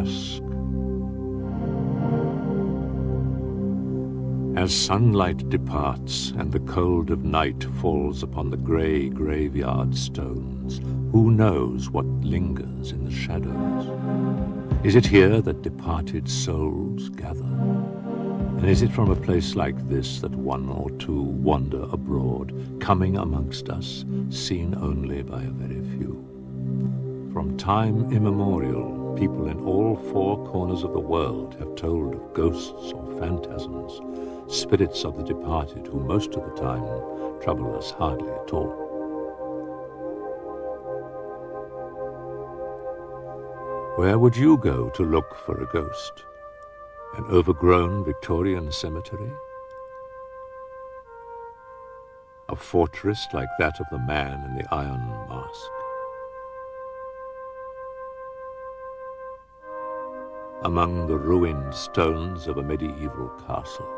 dusk. As sunlight departs and the cold of night falls upon the grey graveyard stones, who knows what lingers in the shadows? Is it here that departed souls gather? And is it from a place like this that one or two wander abroad, coming amongst us, seen only by a very few? From time immemorial, people in all four corners of the world have told of ghosts or phantasms, spirits of the departed who most of the time trouble us hardly at all. Where would you go to look for a ghost? An overgrown Victorian cemetery? A fortress like that of the man in the iron mask? Among the ruined stones of a medieval castle?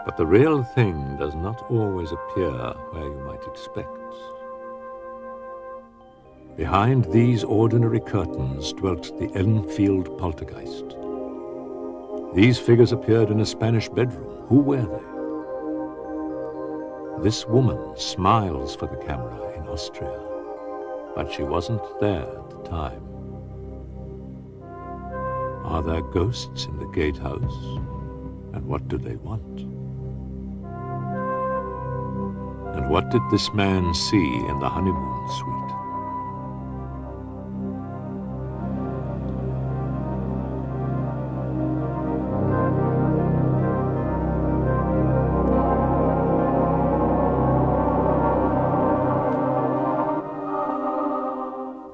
But the real thing does not always appear where you might expect. Behind these ordinary curtains dwelt the Enfield poltergeist. These figures appeared in a Spanish bedroom. Who were they? This woman smiles for the camera in Austria, but she wasn't there at the time. Are there ghosts in the gatehouse? And what do they want? And what did this man see in the honeymoon suite?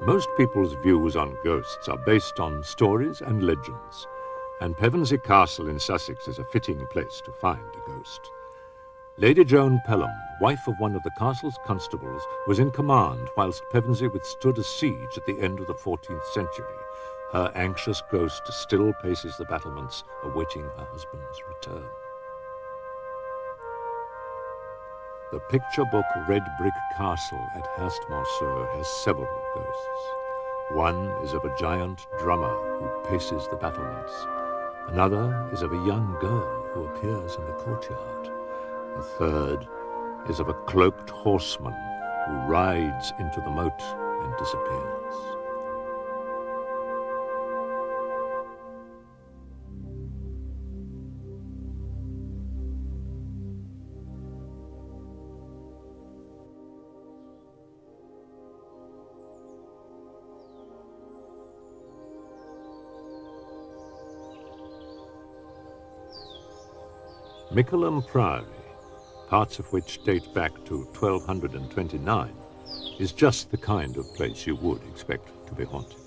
Most people's views on ghosts are based on stories and legends, and Pevensey Castle in Sussex is a fitting place to find a ghost. Lady Joan Pelham, wife of one of the castle's constables, was in command whilst Pevensey withstood a siege at the end of the 14th century. Her anxious ghost still paces the battlements, awaiting her husband's return. The picture book Red Brick Castle at Hurstmonceux has several ghosts. One is of a giant drummer who paces the battlements. Another is of a young girl who appears in the courtyard. The third is of a cloaked horseman who rides into the moat and disappears. Mickleham Priory, parts of which date back to 1229, is just the kind of place you would expect to be haunted.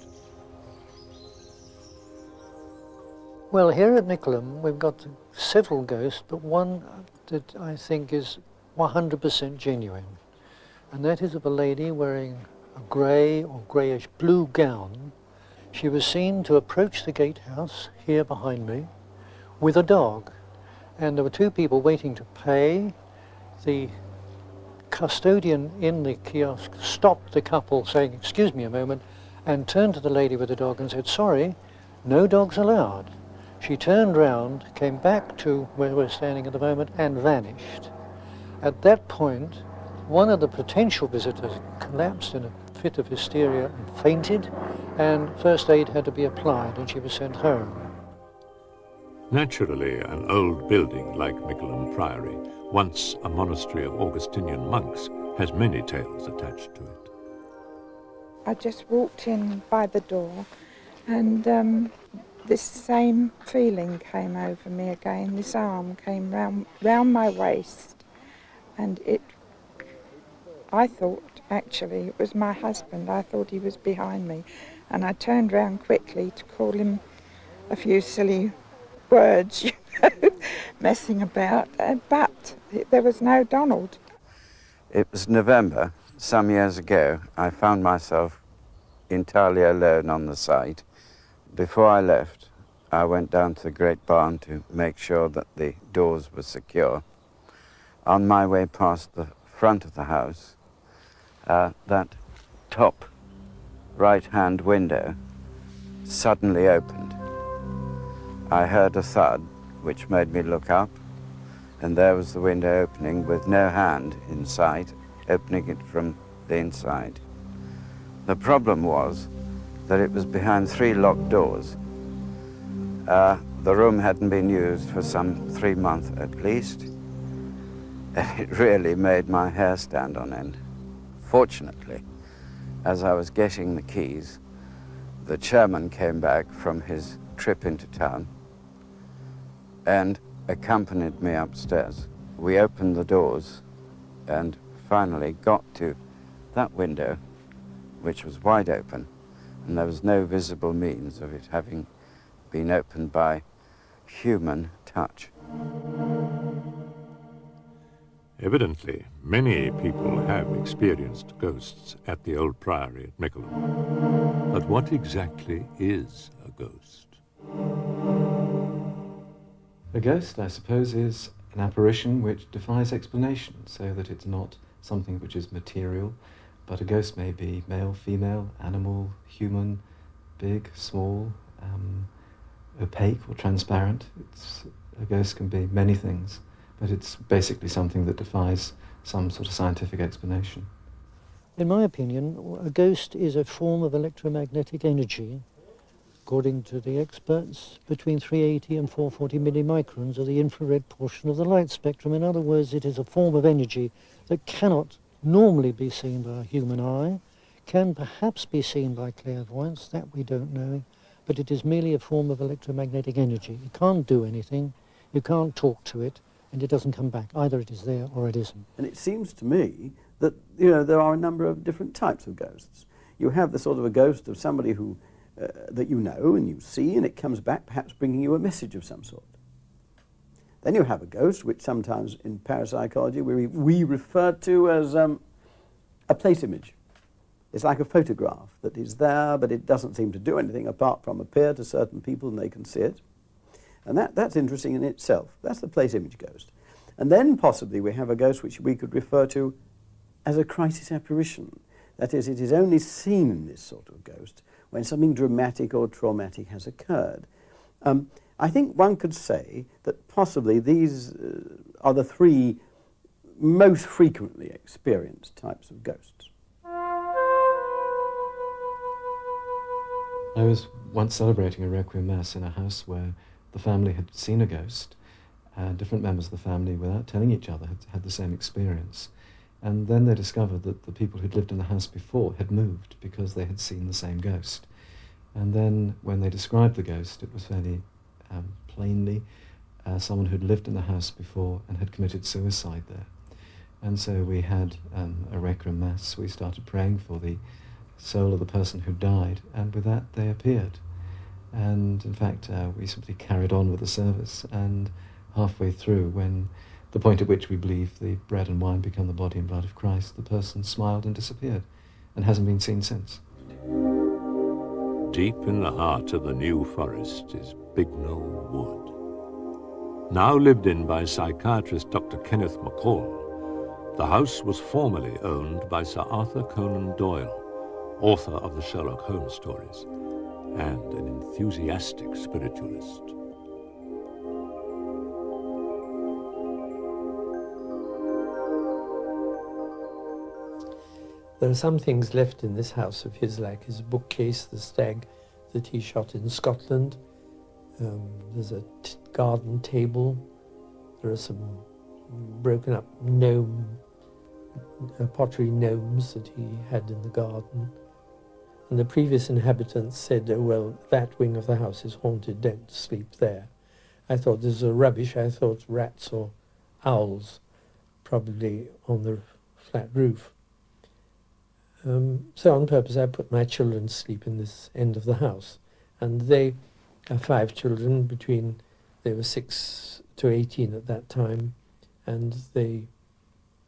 Well, here at Mickleham we've got several ghosts, but one that I think is 100% genuine. And that is of a lady wearing a grey or greyish blue gown. She was seen to approach the gatehouse here behind me with a dog. And there were two people waiting to pay. The custodian in the kiosk stopped the couple saying, "Excuse me a moment," and turned to the lady with the dog and said, "Sorry, no dogs allowed." She turned round, came back to where we're standing at the moment and vanished. At that point, one of the potential visitors collapsed in a fit of hysteria and fainted, and first aid had to be applied and she was sent home. Naturally, an old building like Mickleham Priory, once a monastery of Augustinian monks, has many tales attached to it. I just walked in by the door and this same feeling came over me again. This arm came round my waist, and I thought actually it was my husband. I thought he was behind me, and I turned round quickly to call him a few silly words, you know, messing about, but there was no Donald. It was November, some years ago. I found myself entirely alone on the site. Before I left, I went down to the great barn to make sure that the doors were secure. On my way past the front of the house, that top right-hand window suddenly opened. I heard a thud, which made me look up, and there was the window opening with no hand inside, opening it from the inside. The problem was that it was behind 3 locked doors. The room hadn't been used for some 3 months at least, and it really made my hair stand on end. Fortunately, as I was getting the keys, the chairman came back from his trip into town and accompanied me upstairs. We opened the doors and finally got to that window, which was wide open, and there was no visible means of it having been opened by human touch. Evidently, many people have experienced ghosts at the old priory at Mickleham. But what exactly is a ghost? A ghost, I suppose, is an apparition which defies explanation, so that it's not something which is material, but a ghost may be male, female, animal, human, big, small, opaque or transparent. A ghost can be many things, but it's basically something that defies some sort of scientific explanation. In my opinion, a ghost is a form of electromagnetic energy, according to the experts, between 380 and 440 millimicrons of the infrared portion of the light spectrum. In other words, it is a form of energy that cannot normally be seen by a human eye, can perhaps be seen by clairvoyance, that we don't know, but it is merely a form of electromagnetic energy. You can't do anything, you can't talk to it, and it doesn't come back. Either it is there or it isn't. And it seems to me that, you know, there are a number of different types of ghosts. You have the sort of a ghost of somebody who that you know and you see, and it comes back perhaps bringing you a message of some sort. Then you have a ghost, which sometimes in parapsychology we refer to as a place image. It's like a photograph that is there, but it doesn't seem to do anything apart from appear to certain people and they can see it. And that's interesting in itself. That's the place image ghost. And then possibly we have a ghost which we could refer to as a crisis apparition. That is, it is only seen in this sort of ghost when something dramatic or traumatic has occurred. I think one could say that possibly these are the 3 most frequently experienced types of ghosts. I was once celebrating a Requiem Mass in a house where the family had seen a ghost. Different members of the family, without telling each other, had the same experience. And then they discovered that the people who'd lived in the house before had moved because they had seen the same ghost. And then when they described the ghost, it was fairly plainly someone who'd lived in the house before and had committed suicide there. And so we had a Requiem Mass. We started praying for the soul of the person who died, and with that they appeared. And in fact, we simply carried on with the service, and halfway through, when the point at which we believe the bread and wine become the body and blood of Christ, the person smiled and disappeared, and hasn't been seen since. Deep in the heart of the New Forest is Bignell Wood. Now lived in by psychiatrist Dr. Kenneth MacCall, the house was formerly owned by Sir Arthur Conan Doyle, author of the Sherlock Holmes stories, and an enthusiastic spiritualist. There are some things left in this house of his, like his bookcase, the stag that he shot in Scotland. There's a garden table. There are some broken up pottery gnomes that he had in the garden. And the previous inhabitants said, oh, well, that wing of the house is haunted, don't sleep there. I thought this was rubbish. I thought rats or owls, probably on the flat roof. So on purpose I put my children to sleep in this end of the house. And they are 5 children, they were 6 to 18 at that time, and they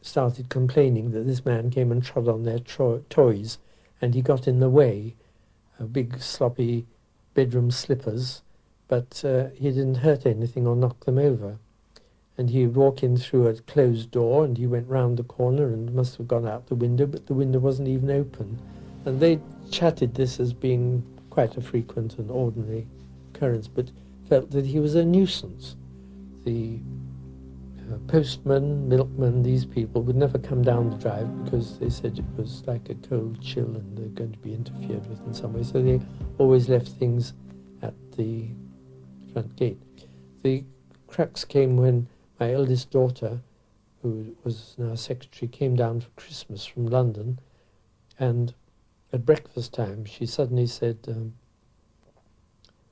started complaining that this man came and trod on their toys, and he got in the way, big sloppy bedroom slippers, but he didn't hurt anything or knock them over. And he would walk in through a closed door, and he went round the corner and must have gone out the window, but the window wasn't even open. And they chatted this as being quite a frequent and ordinary occurrence, but felt that he was a nuisance. The postman, milkman, these people would never come down the drive because they said it was like a cold chill and they're going to be interfered with in some way. So they always left things at the front gate. The crux came when my eldest daughter, who was now secretary, came down for Christmas from London, and at breakfast time she suddenly said,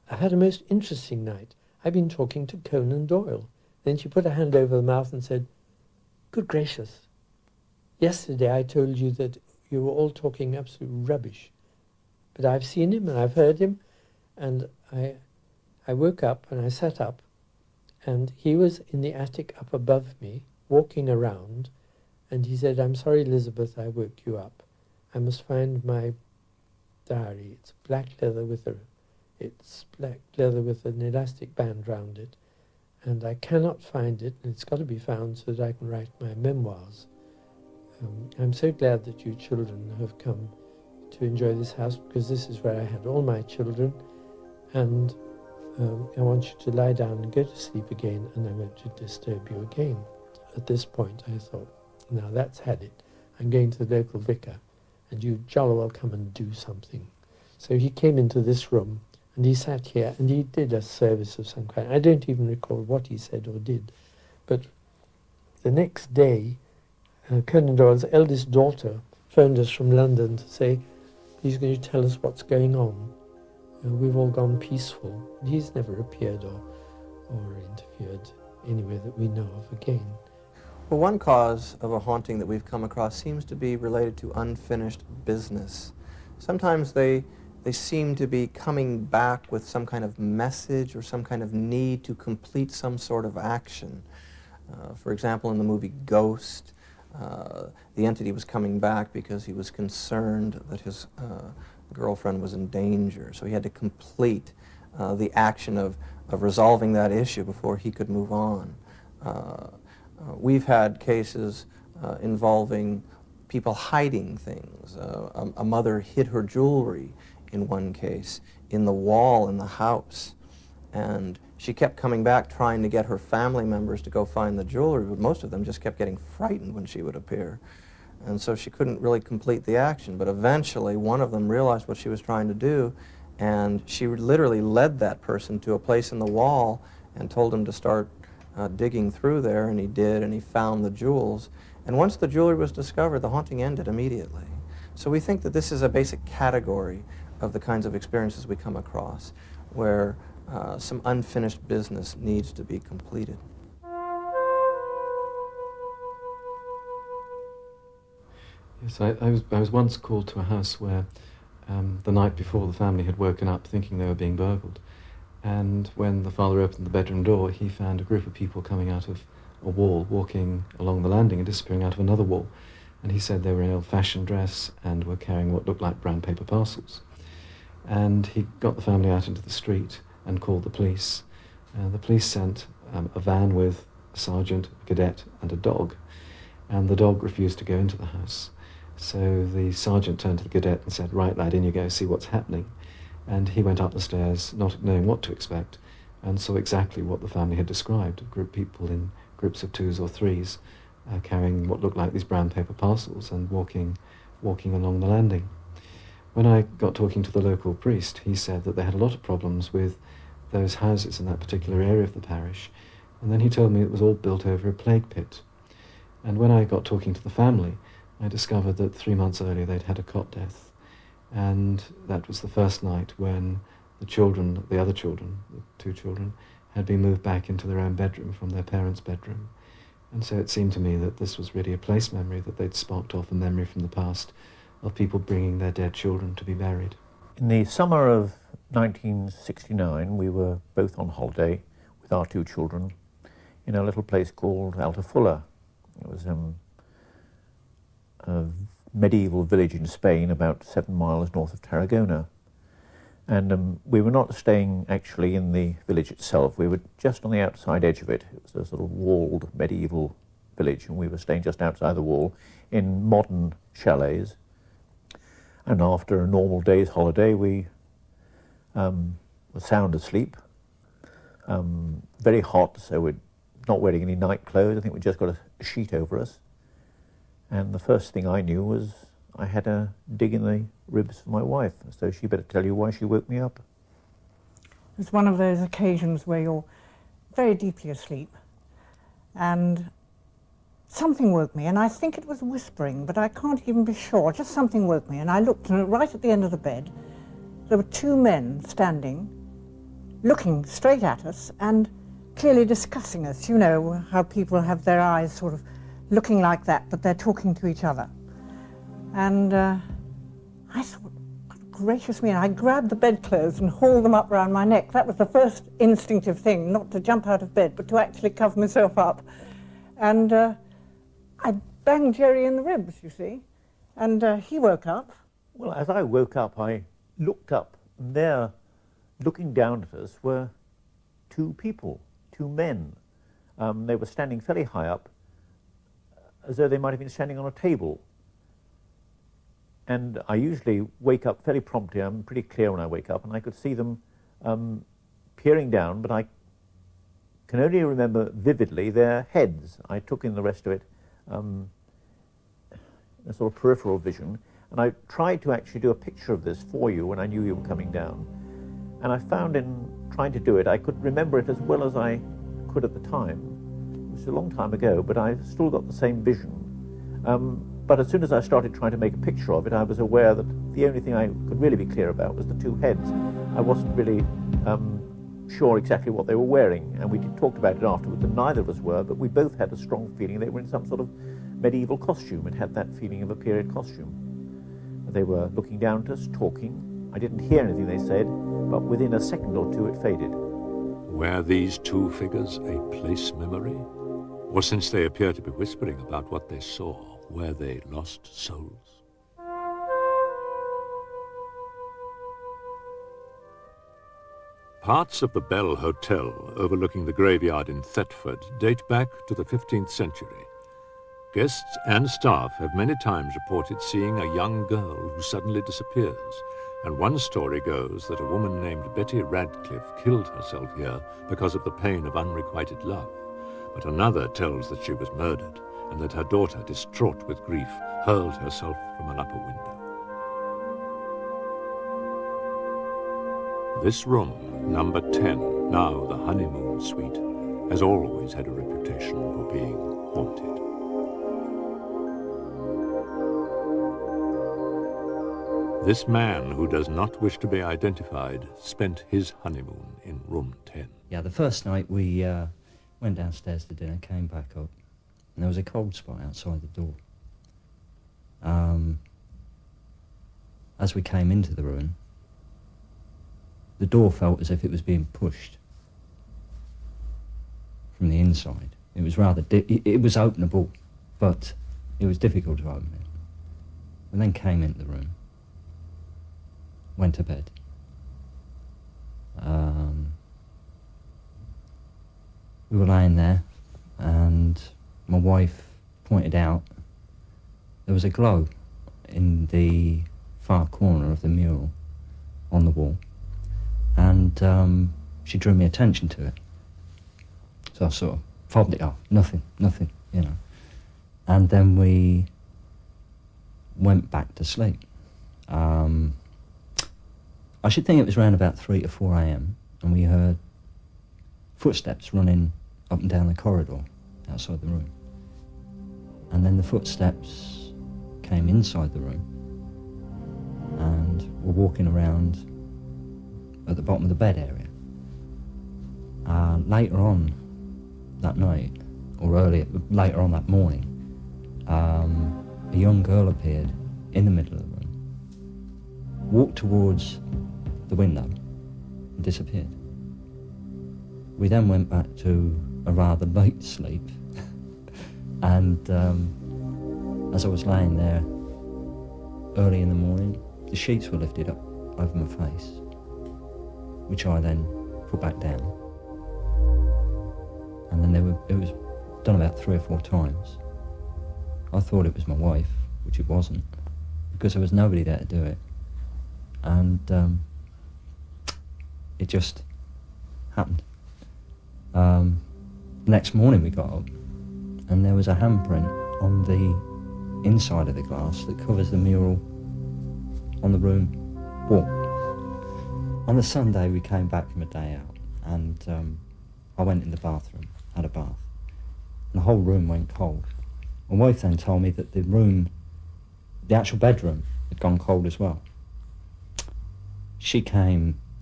I had a most interesting night. I've been talking to Conan Doyle. Then she put her hand over her mouth and said, good gracious, yesterday I told you that you were all talking absolute rubbish. But I've seen him and I've heard him, and I woke up and I sat up, and he was in the attic up above me, walking around, and he said, I'm sorry, Elizabeth, I woke you up. I must find my diary. It's black leather with an elastic band round it, and I cannot find it, and it's got to be found so that I can write my memoirs. I'm so glad that you children have come to enjoy this house, because this is where I had all my children, and I want you to lie down and go to sleep again, and I won't to disturb you again. At this point I thought, now that's had it. I'm going to the local vicar, and you jolly well come and do something. So he came into this room, and he sat here, and he did a service of some kind. I don't even recall what he said or did. But the next day, Conan Doyle's eldest daughter phoned us from London to say, he's going to tell us what's going on. We've all gone peaceful. He's never appeared or interfered anywhere that we know of again. Well, one cause of a haunting that we've come across seems to be related to unfinished business. Sometimes they seem to be coming back with some kind of message or some kind of need to complete some sort of action. For example, in the movie Ghost, the entity was coming back because he was concerned that his girlfriend was in danger, so he had to complete the action of resolving that issue before he could move on. We've had cases involving people hiding things. A mother hid her jewelry in one case in the wall in the house, and she kept coming back trying to get her family members to go find the jewelry, but most of them just kept getting frightened when she would appear. And so she couldn't really complete the action, but eventually one of them realized what she was trying to do, and she literally led that person to a place in the wall and told him to start digging through there, and he did, and he found the jewels. And once the jewelry was discovered, the haunting ended immediately. So we think that this is a basic category of the kinds of experiences we come across, where some unfinished business needs to be completed. Yes, I was once called to a house where the night before the family had woken up thinking they were being burgled, and when the father opened the bedroom door, he found a group of people coming out of a wall, walking along the landing and disappearing out of another wall, and he said they were in old-fashioned dress and were carrying what looked like brown paper parcels. And he got the family out into the street and called the police. The police sent a van with a sergeant, a cadet, and a dog, and the dog refused to go into the house. So the sergeant turned to the cadet and said, right lad, in you go, see what's happening. And he went up the stairs, not knowing what to expect, and saw exactly what the family had described, a group of people in groups of twos or threes, carrying what looked like these brown paper parcels and walking along the landing. When I got talking to the local priest, he said that they had a lot of problems with those houses in that particular area of the parish, and then he told me it was all built over a plague pit. And when I got talking to the family, I discovered that 3 months earlier they'd had a cot death, and that was the first night when the other children, the two children, had been moved back into their own bedroom from their parents' bedroom. And so it seemed to me that this was really a place memory, that they'd sparked off a memory from the past of people bringing their dead children to be buried. In the summer of 1969, we were both on holiday with our two children in a little place called Altafulla. It was a medieval village in Spain about 7 miles north of Tarragona. And we were not staying actually in the village itself. We were just on the outside edge of it. It was a sort of walled medieval village, and we were staying just outside the wall in modern chalets. And after a normal day's holiday, we were sound asleep, very hot, so we're not wearing any night clothes. I think we just got a sheet over us. And the first thing I knew was I had a dig in the ribs for my wife, so she better tell you why she woke me up. It was one of those occasions where you're very deeply asleep and something woke me, and I think it was whispering, but I can't even be sure. Just something woke me, and I looked, and right at the end of the bed, there were two men standing, looking straight at us and clearly discussing us. You know how people have their eyes sort of looking like that, but they're talking to each other. And I thought, gracious me, and I grabbed the bedclothes and hauled them up round my neck. That was the first instinctive thing, not to jump out of bed, but to actually cover myself up. And I banged Jerry in the ribs, you see, and he woke up. Well, as I woke up, I looked up, and there, looking down at us, were two people, two men. They were standing fairly high up, as though they might have been standing on a table. And I usually wake up fairly promptly. I'm pretty clear when I wake up, and I could see them peering down, but I can only remember vividly their heads. I took in the rest of it, a sort of peripheral vision, and I tried to actually do a picture of this for you when I knew you were coming down. And I found in trying to do it, I could remember it as well as I could at the time. It was a long time ago, but I still got the same vision. But as soon as I started trying to make a picture of it, I was aware that the only thing I could really be clear about was the two heads. I wasn't really sure exactly what they were wearing, and we talked about it afterwards, and neither of us were, but we both had a strong feeling they were in some sort of medieval costume. It had that feeling of a period costume. They were looking down at us, talking. I didn't hear anything they said, but within a second or two it faded. Were these two figures a place memory? Or since they appear to be whispering about what they saw, were they lost souls? Parts of the Bell Hotel overlooking the graveyard in Thetford date back to the 15th century. Guests and staff have many times reported seeing a young girl who suddenly disappears, and one story goes that a woman named Betty Radcliffe killed herself here because of the pain of unrequited love, but another tells that she was murdered and that her daughter, distraught with grief, hurled herself from an upper window. This room, number 10, now the honeymoon suite, has always had a reputation for being haunted. This man, who does not wish to be identified, spent his honeymoon in room 10. Yeah, the first night we went downstairs to dinner, came back up, and there was a cold spot outside the door. As we came into the room, the door felt as if it was being pushed from the inside. It was rather, it was openable, but it was difficult to open it. We then came into the room, went to bed. We were laying there, and my wife pointed out there was a glow in the far corner of the mural on the wall, and she drew my attention to it. So I sort of fobbed it off, nothing, you know. And then we went back to sleep. I should think it was around about 3 to 4 a.m, and we heard footsteps running up and down the corridor outside the room. And then the footsteps came inside the room and were walking around at the bottom of the bed area. Later on that night, or later on that morning, a young girl appeared in the middle of the room, walked towards the window and disappeared. We then went back to a rather late sleep, and as I was laying there early in the morning, the sheets were lifted up over my face, which I then put back down. And then it was done about 3 or 4 times. I thought it was my wife, which it wasn't, because there was nobody there to do it. And it just happened. Next morning we got up and there was a handprint on the inside of the glass that covers the mural on the room wall. On the Sunday we came back from a day out and I went in the bathroom, had a bath, and the whole room went cold. My wife then told me that the actual bedroom had gone cold as well.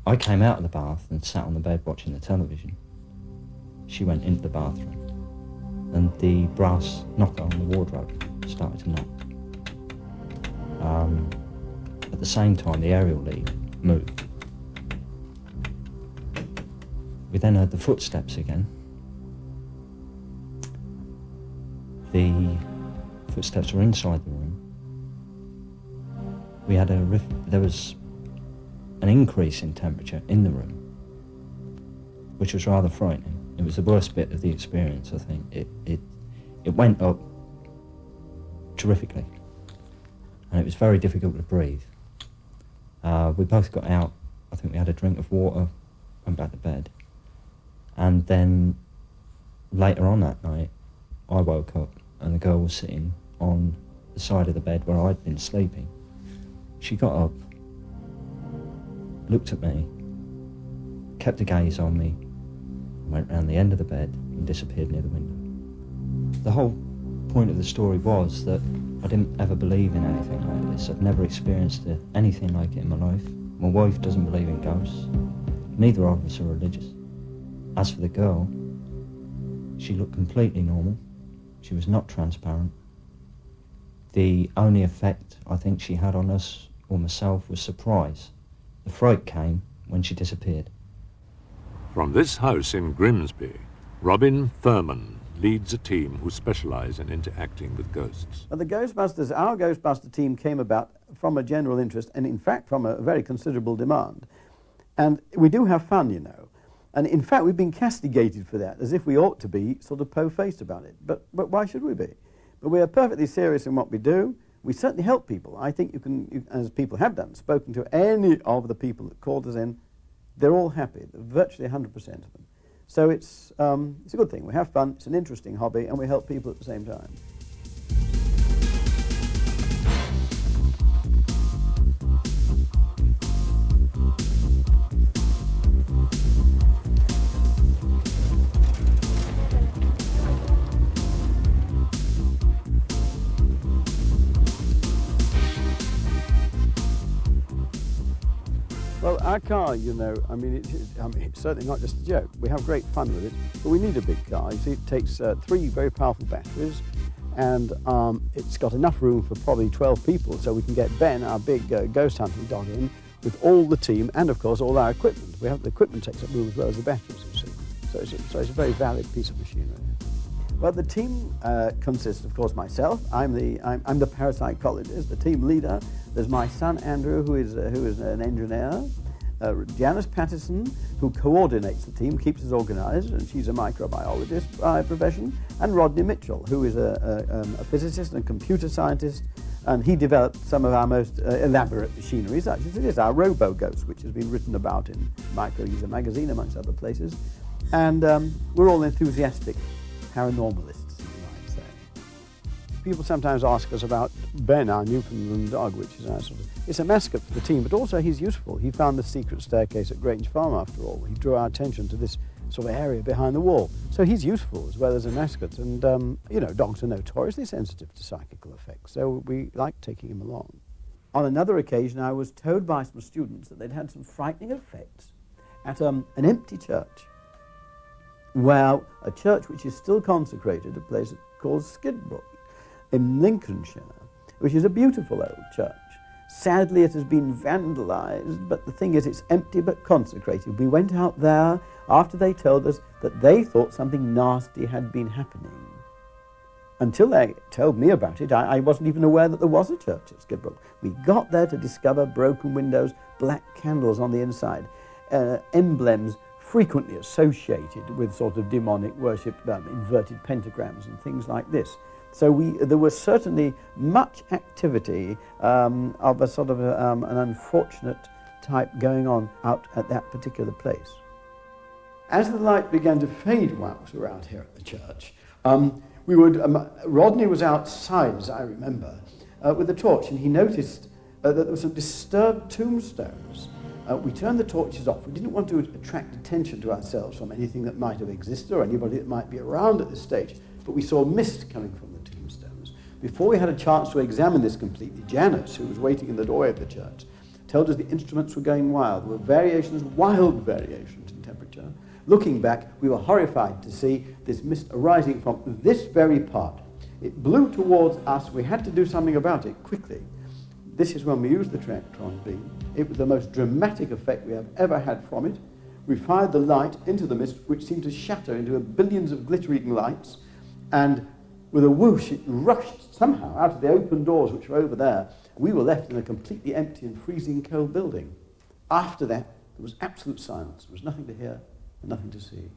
I came out of the bath and sat on the bed watching the television. She went into the bathroom and the brass knocker on the wardrobe started to knock. At the same time, the aerial lead moved. We then heard the footsteps again. The footsteps were inside the room. There was an increase in temperature in the room, which was rather frightening. It was the worst bit of the experience, I think. It went up terrifically, and it was very difficult to breathe. We both got out. I think we had a drink of water, went back to bed, and then later on that night, I woke up and the girl was sitting on the side of the bed where I'd been sleeping. She got up, looked at me, kept a gaze on me, went round the end of the bed and disappeared near the window. The whole point of the story was that I didn't ever believe in anything like this. I'd never experienced anything like it in my life. My wife doesn't believe in ghosts. Neither of us are religious. As for the girl, she looked completely normal. She was not transparent. The only effect I think she had on us or myself was surprise. The fright came when she disappeared. From this house in Grimsby, Robin Thurman leads a team who specialise in interacting with ghosts. Well, our Ghostbuster team came about from a general interest and in fact from a very considerable demand. And we do have fun, you know. And in fact we've been castigated for that, as if we ought to be sort of po-faced about it. But why should we be? But we are perfectly serious in what we do. We certainly help people. I think you can, as people have done, spoken to any of the people that called us in, they're all happy, virtually 100% of them. So it's a good thing. We have fun, it's an interesting hobby, and we help people at the same time. Well, our car, you know, it's certainly not just a joke. We have great fun with it, but we need a big car. You see, it takes 3 very powerful batteries, and it's got enough room for probably 12 people, so we can get Ben, our big ghost hunting dog, in with all the team and, of course, all our equipment. The equipment takes up room as well as the batteries, you see. So it's a very valid piece of machinery. Well, the team consists, of course, myself. I'm the parapsychologist, the team leader. There's my son Andrew, who is an engineer. Janice Pattison, who coordinates the team, keeps us organised, and she's a microbiologist by profession. And Rodney Mitchell, who is a physicist and computer scientist, and he developed some of our most elaborate machinery, such as it is our Robo-Ghost, which has been written about in Micro User magazine, amongst other places. And we're all enthusiastic paranormalists, you might say. People sometimes ask us about Ben, our Newfoundland dog, which is our it's a mascot for the team, but also he's useful. He found the secret staircase at Grange Farm, after all. He drew our attention to this sort of area behind the wall. So he's useful as well as a mascot. And, you know, dogs are notoriously sensitive to psychical effects, so we like taking him along. On another occasion, I was told by some students that they'd had some frightening effects at an empty church. Well, a church which is still consecrated, a place called Skidbrook in Lincolnshire, which is a beautiful old church. Sadly, it has been vandalised, but the thing is, it's empty but consecrated. We went out there after they told us that they thought something nasty had been happening. Until they told me about it, I wasn't even aware that there was a church at Skidbrook. We got there to discover broken windows, black candles on the inside, emblems frequently associated with sort of demonic worship, inverted pentagrams and things like this. So there was certainly much activity of a sort of an unfortunate type going on out at that particular place. As the light began to fade whilst we were out here at the church, Rodney was outside, as I remember, with a torch, and he noticed that there were some disturbed tombstones. We turned the torches off. We didn't want to attract attention to ourselves from anything that might have existed or anybody that might be around at this stage, but we saw mist coming from the tombstones. Before we had a chance to examine this completely, Janice, who was waiting in the doorway of the church, told us the instruments were going wild. There were variations, wild variations in temperature. Looking back, we were horrified to see this mist arising from this very part. It blew towards us. We had to do something about it quickly. This is when we used the tractron beam. It was the most dramatic effect we have ever had from it. We fired the light into the mist, which seemed to shatter into billions of glittering lights, and with a whoosh, it rushed somehow out of the open doors which were over there. We were left in a completely empty and freezing cold building. After that, there was absolute silence. There was nothing to hear and nothing to see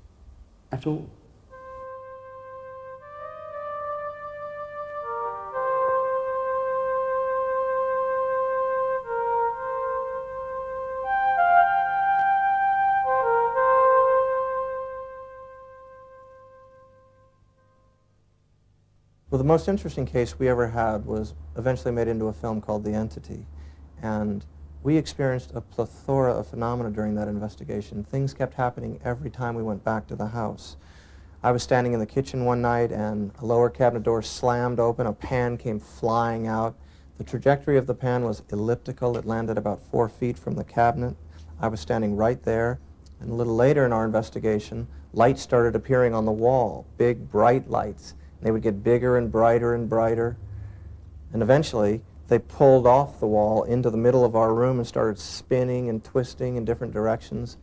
at all. Well, the most interesting case we ever had was eventually made into a film called The Entity. And we experienced a plethora of phenomena during that investigation. Things kept happening every time we went back to the house. I was standing in the kitchen one night and a lower cabinet door slammed open. A pan came flying out. The trajectory of the pan was elliptical. It landed about 4 feet from the cabinet. I was standing right there. And a little later in our investigation, lights started appearing on the wall, big, bright lights. They would get bigger and brighter and brighter. And eventually, they pulled off the wall into the middle of our room and started spinning and twisting in different directions.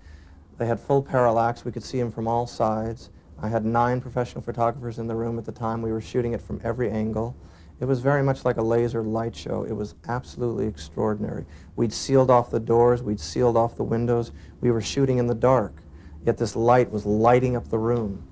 They had full parallax. We could see them from all sides. I had 9 professional photographers in the room at the time. We were shooting it from every angle. It was very much like a laser light show. It was absolutely extraordinary. We'd sealed off the doors. We'd sealed off the windows. We were shooting in the dark, yet this light was lighting up the room.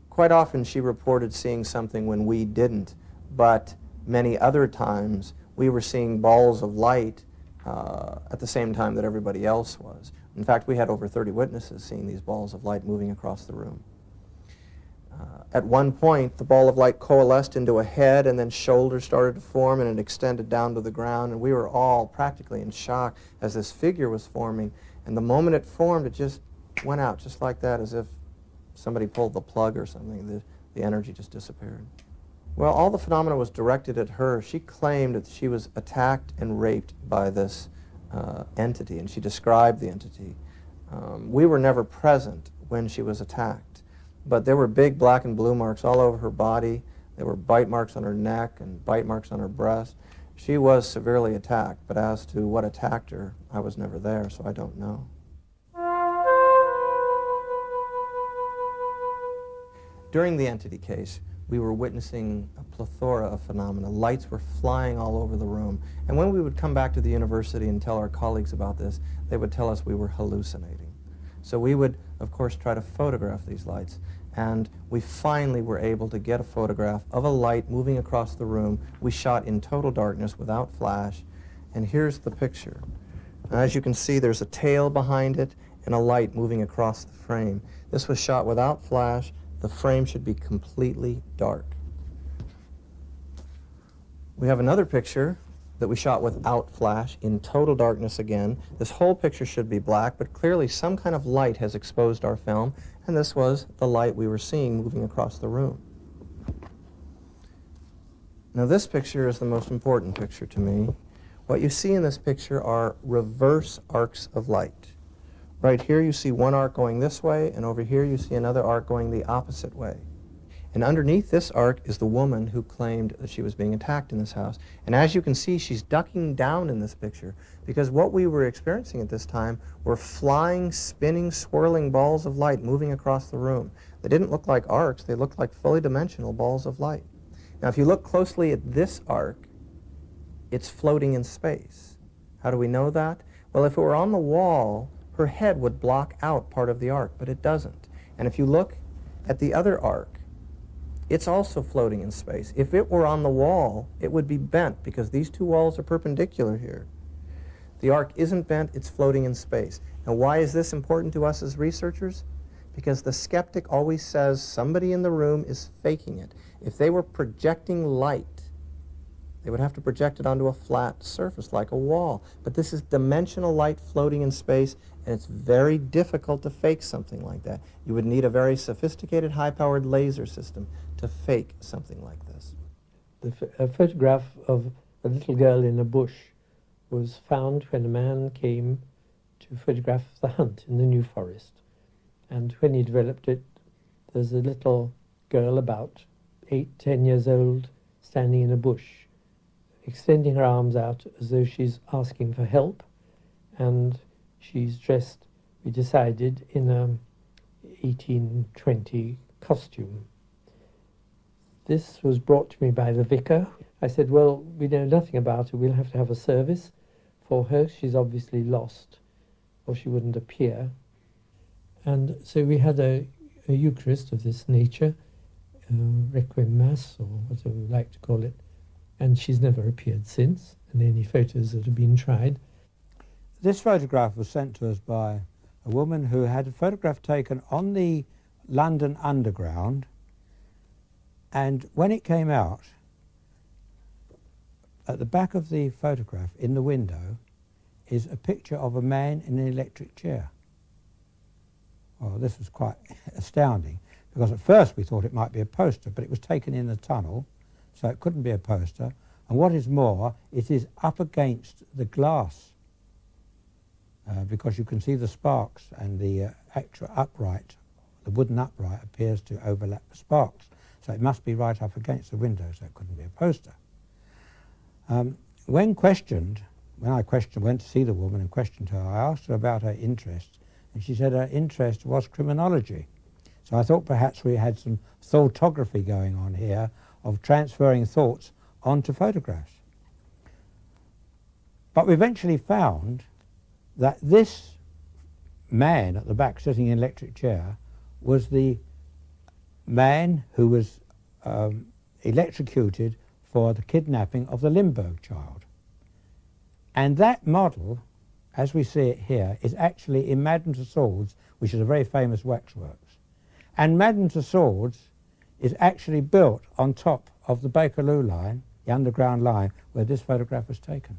Quite often she reported seeing something when we didn't, but many other times we were seeing balls of light at the same time that everybody else was. In fact, we had over 30 witnesses seeing these balls of light moving across the room. At one point, the ball of light coalesced into a head, and then shoulders started to form, and it extended down to the ground, and we were all practically in shock as this figure was forming. And the moment it formed, it just went out, just like that, as if somebody pulled the plug or something. The energy just disappeared. Well, all the phenomena was directed at her. She claimed that she was attacked and raped by this entity, and she described the entity. We were never present when she was attacked, but there were big black and blue marks all over her body. There were bite marks on her neck and bite marks on her breast. She was severely attacked, but as to what attacked her, I was never there, so I don't know. During the entity case, we were witnessing a plethora of phenomena. Lights were flying all over the room. And when we would come back to the university and tell our colleagues about this, they would tell us we were hallucinating. So we would, of course, try to photograph these lights. And we finally were able to get a photograph of a light moving across the room. We shot in total darkness without flash. And here's the picture. Now, as you can see, there's a tail behind it and a light moving across the frame. This was shot without flash. The frame should be completely dark. We have another picture that we shot without flash in total darkness again. This whole picture should be black, but clearly some kind of light has exposed our film, and this was the light we were seeing moving across the room. Now this picture is the most important picture to me. What you see in this picture are reverse arcs of light. Right here you see one arc going this way, and over here you see another arc going the opposite way. And underneath this arc is the woman who claimed that she was being attacked in this house. And as you can see, she's ducking down in this picture, because what we were experiencing at this time were flying, spinning, swirling balls of light moving across the room. They didn't look like arcs, they looked like fully dimensional balls of light. Now if you look closely at this arc, it's floating in space. How do we know that? Well, if it were on the wall, her head would block out part of the arc, but it doesn't. And if you look at the other arc, it's also floating in space. If it were on the wall, it would be bent because these two walls are perpendicular here. The ark isn't bent, it's floating in space. Now, why is this important to us as researchers? Because the skeptic always says somebody in the room is faking it. If they were projecting light, they would have to project it onto a flat surface like a wall. But this is dimensional light floating in space, and it's very difficult to fake something like that. You would need a very sophisticated, high-powered laser system to fake something like this. A photograph of a little girl in a bush was found when a man came to photograph the hunt in the New Forest. And when he developed it, there's a little girl about 8, 10 years old standing in a bush, extending her arms out as though she's asking for help, and she's dressed, we decided, in a 1820 costume. This was brought to me by the vicar. I said, well, we know nothing about her, we'll have to have a service for her. She's obviously lost, or she wouldn't appear. And so we had a Eucharist of this nature, Requiem Mass, or whatever we like to call it, and she's never appeared since in any photos that have been tried. This photograph was sent to us by a woman who had a photograph taken on the London Underground, and when it came out, at the back of the photograph in the window is a picture of a man in an electric chair. Well, this was quite astounding, because at first we thought it might be a poster, but it was taken in the tunnel, so it couldn't be a poster. And what is more, it is up against the glass, because you can see the sparks, and the actual upright, the wooden upright, appears to overlap the sparks. So it must be right up against the window, so it couldn't be a poster. When I went to see the woman and questioned her, I asked her about her interest, and she said her interest was criminology. So I thought perhaps we had some thoughtography going on here of transferring thoughts onto photographs. But we eventually found that this man at the back sitting in an electric chair was the man who was electrocuted for the kidnapping of the Limburg child. And that model, as we see it here, is actually in Madame Tussauds, which is a very famous waxworks. And Madame Tussauds is actually built on top of the Bakerloo line, the underground line, where this photograph was taken.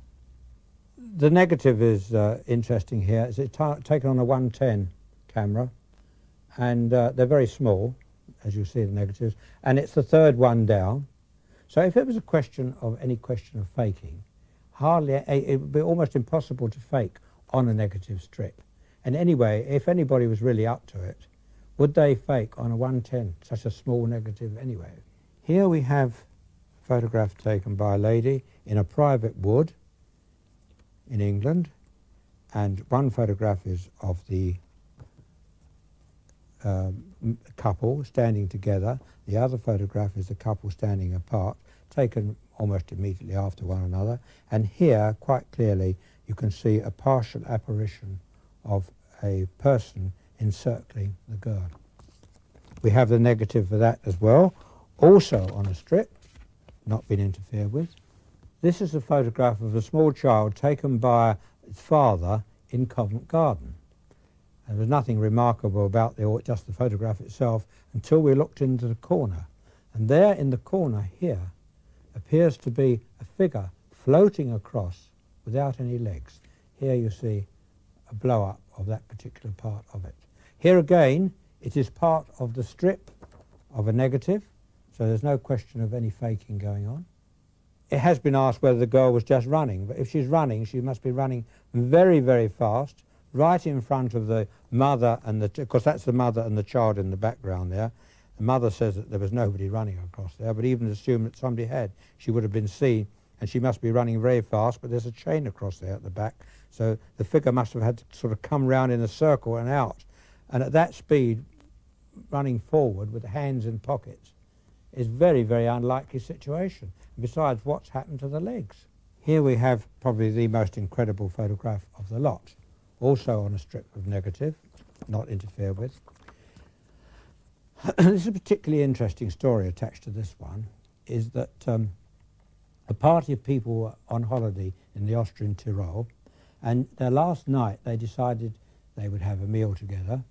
The negative is interesting here. It's taken on a 110 camera, and they're very small, as you see the negatives, and it's the third one down. So if it was any question of faking, it would be almost impossible to fake on a negative strip. And anyway, if anybody was really up to it, would they fake on a 110, such a small negative anyway? Here we have a photograph taken by a lady in a private wood in England, and one photograph is of the couple standing together. The other photograph is the couple standing apart, taken almost immediately after one another. And here, quite clearly, you can see a partial apparition of a person encircling the girl. We have the negative for that as well, also on a strip, not been interfered with. This is a photograph of a small child taken by its father in Covent Garden. There was nothing remarkable about just the photograph itself until we looked into the corner. And there in the corner here appears to be a figure floating across without any legs. Here you see a blow-up of that particular part of it. Here again, it is part of the strip of a negative, so there's no question of any faking going on. It has been asked whether the girl was just running, but if she's running, she must be running very, very fast, right in front of the mother and because that's the mother and the child in the background there. The mother says that there was nobody running across there, but even assume that somebody had, she would have been seen, and she must be running very fast, but there's a chain across there at the back, so the figure must have had to sort of come round in a circle and out, and at that speed, running forward with hands in pockets is very, very unlikely situation. Besides, what's happened to the legs? Here we have probably the most incredible photograph of the lot, also on a strip of negative, not interfered with. This is a particularly interesting story attached to this one, is that a party of people were on holiday in the Austrian Tyrol, and their last night they decided they would have a meal together,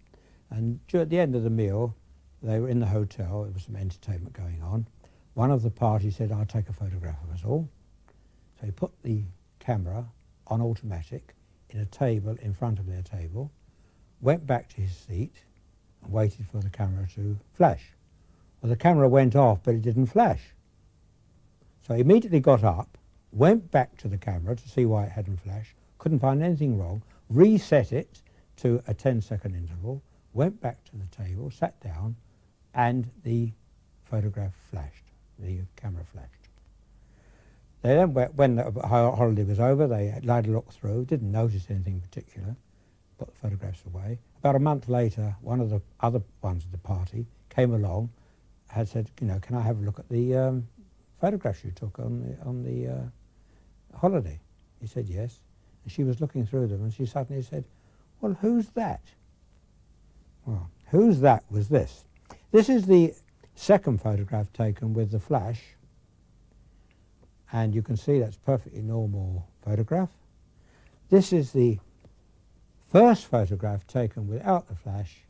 and at the end of the meal they were in the hotel, there was some entertainment going on. One of the party said, "I'll take a photograph of us all." So he put the camera on automatic in a table in front of their table, went back to his seat and waited for the camera to flash. Well, the camera went off, but it didn't flash. So he immediately got up, went back to the camera to see why it hadn't flashed, couldn't find anything wrong, reset it to a 10-second interval, went back to the table, sat down, and the photograph flashed, the camera flashed. They then, when the holiday was over, they had a look through, didn't notice anything particular, put the photographs away. About a month later, one of the other ones of the party came along, had said, "Can I have a look at the photographs you took on the holiday?" He said yes, and she was looking through them, and she suddenly said, "Well, who's that?" Well, who's that was this. This is the second photograph taken with the flash, and you can see that's a perfectly normal photograph. This is the first photograph taken without the flash,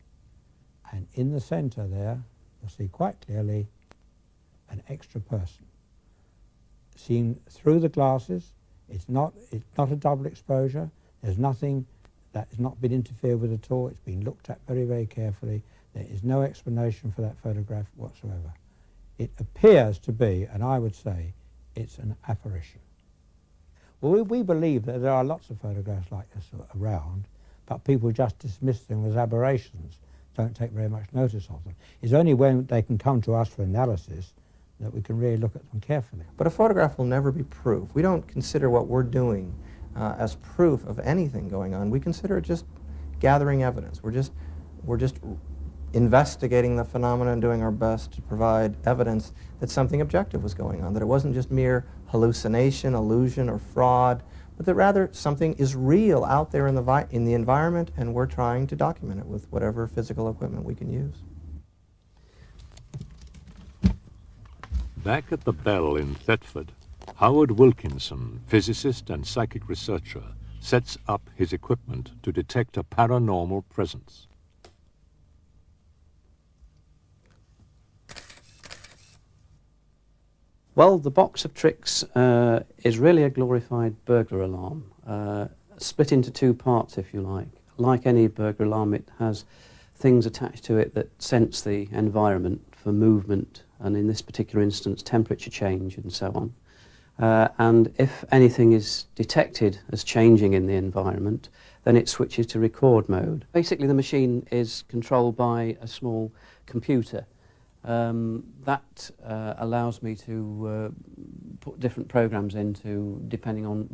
and in the centre there you'll see quite clearly an extra person seen through the glasses. It's not a double exposure. There's nothing that has not been interfered with at all. It's been looked at very, very carefully. There is no explanation for that photograph whatsoever. It appears to be, and I would say, it's an apparition. Well, we believe that there are lots of photographs like this around, but people just dismiss them as aberrations, don't take very much notice of them. It's only when they can come to us for analysis that we can really look at them carefully. But a photograph will never be proof. We don't consider what we're doing as proof of anything going on. We consider it just gathering evidence. We're just investigating the phenomena and doing our best to provide evidence that something objective was going on, that it wasn't just mere hallucination, illusion, or fraud, but that rather something is real out there in the environment, and we're trying to document it with whatever physical equipment we can use. Back at the Bell in Thetford, Howard Wilkinson, physicist and psychic researcher, sets up his equipment to detect a paranormal presence. Well, the box of tricks is really a glorified burglar alarm, split into two parts, if you like. Like any burglar alarm, it has things attached to it that sense the environment for movement, and in this particular instance, temperature change and so on. And if anything is detected as changing in the environment, then it switches to record mode. Basically, the machine is controlled by a small computer. That allows me to put different programs into, depending on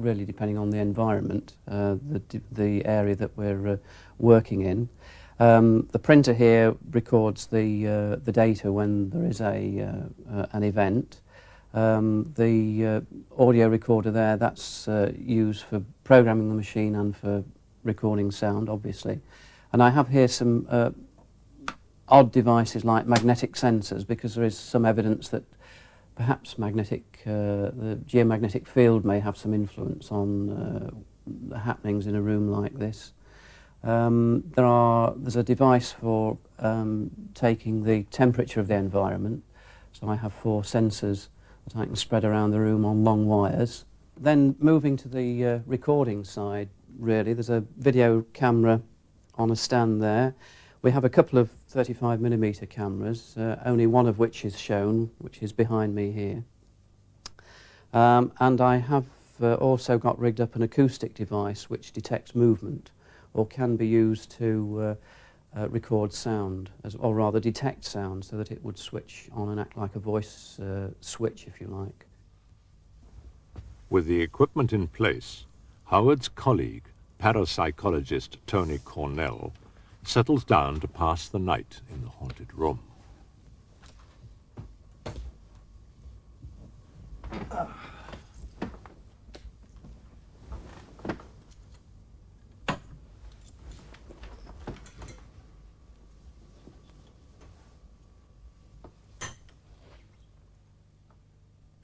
the environment, the area that we're working in. The printer here records the data when there is an event. The audio recorder there, that's used for programming the machine and for recording sound, obviously. And I have here some odd devices like magnetic sensors, because there is some evidence that perhaps the geomagnetic field may have some influence on the happenings in a room like this. There's a device for taking the temperature of the environment, so I have 4 sensors that I can spread around the room on long wires. Then moving to the recording side, really, there's a video camera on a stand there. We have a couple of 35mm cameras, only one of which is shown, which is behind me here. And I have also got rigged up an acoustic device which detects movement, or can be used to record sound, or rather detect sound, so that it would switch on and act like a voice switch, if you like. With the equipment in place, Howard's colleague, parapsychologist Tony Cornell, settles down to pass the night in the haunted room.